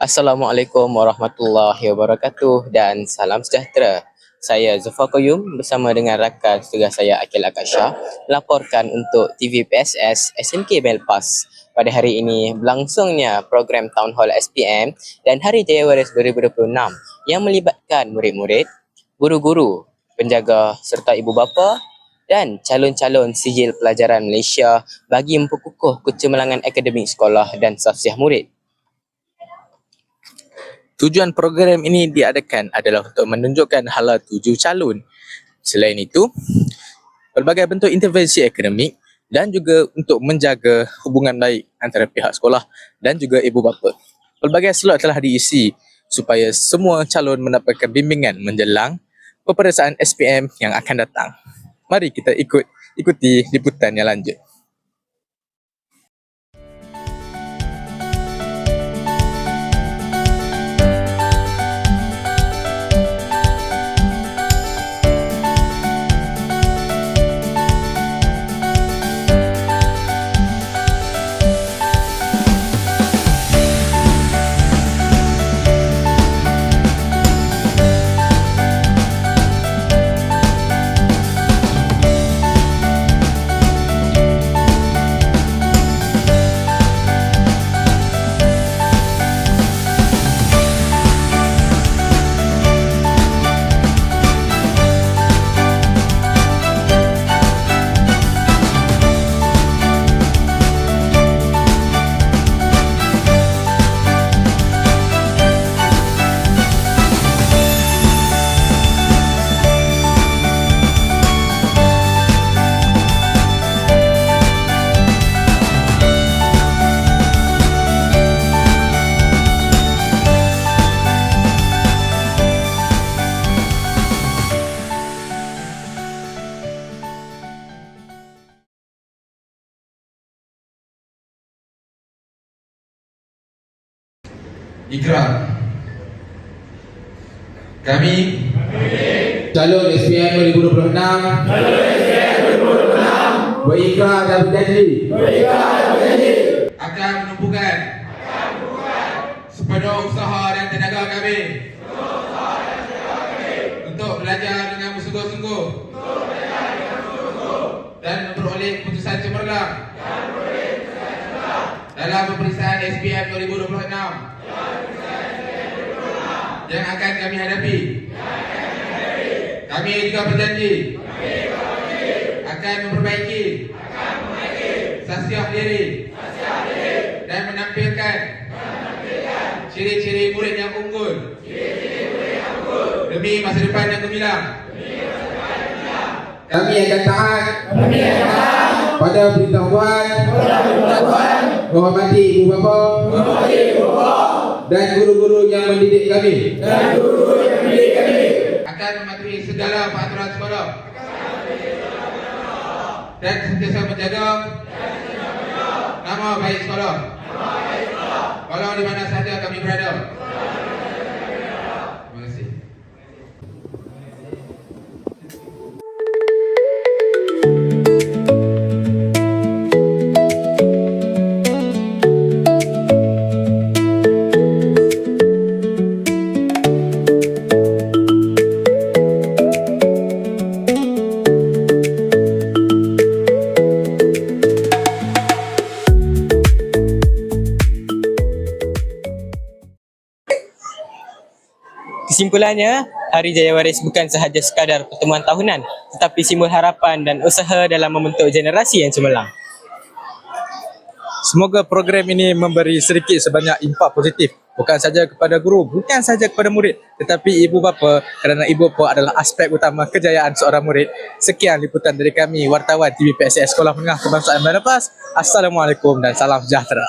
Assalamualaikum warahmatullahi wabarakatuh dan salam sejahtera. Saya Zulfa Qayyum bersama dengan rakan tugas saya Akil Akasha melaporkan untuk TV PSS SMK Belfast. Pada hari ini berlangsungnya program Town Hall SPM dan Hari Jaya Waris 2026 yang melibatkan murid-murid, guru-guru, penjaga serta ibu bapa dan calon-calon sijil pelajaran Malaysia bagi memperkukuh kecemerlangan akademik sekolah dan safsiah murid. Tujuan program ini diadakan adalah untuk menunjukkan hala tuju calon. Selain itu, pelbagai bentuk intervensi akademik dan juga untuk menjaga hubungan baik antara pihak sekolah dan juga ibu bapa. Pelbagai slot telah diisi supaya semua calon mendapatkan bimbingan menjelang peperiksaan SPM yang akan datang. Mari kita ikuti liputan yang lanjut. Ikrar. Kami calon SPM 2026 berikrar dan berjanji akan menumpukan sepenuh usaha dan tenaga kami untuk belajar dengan bersungguh-sungguh dan memperoleh keputusan cemerlang dalam peperiksaan SPM 2026 yang akan kami hadapi. Kami juga berjanji akan memperbaiki safsiah diri dan menampilkan ciri-ciri murid yang unggul demi masa depan yang gemilang. Kami akan taat pada pemberitahuan, menghormati ibu bapa dan guru-guru yang mendidik kami, akan mematuhi segala peraturan sekolah dan sentiasa menjaga nama baik sekolah walau di mana sahaja kami berada. Terima kasih. Kesimpulannya, Hari Jaya Waris bukan sahaja sekadar pertemuan tahunan tetapi simbol harapan dan usaha dalam membentuk generasi yang cemerlang. Semoga program ini memberi sedikit sebanyak impak positif bukan sahaja kepada guru, bukan sahaja kepada murid tetapi ibu bapa, kerana ibu bapa adalah aspek utama kejayaan seorang murid. Sekian liputan dari kami wartawan TV PSS Sekolah Menengah Kebangsaan Belfast. Assalamualaikum dan salam sejahtera.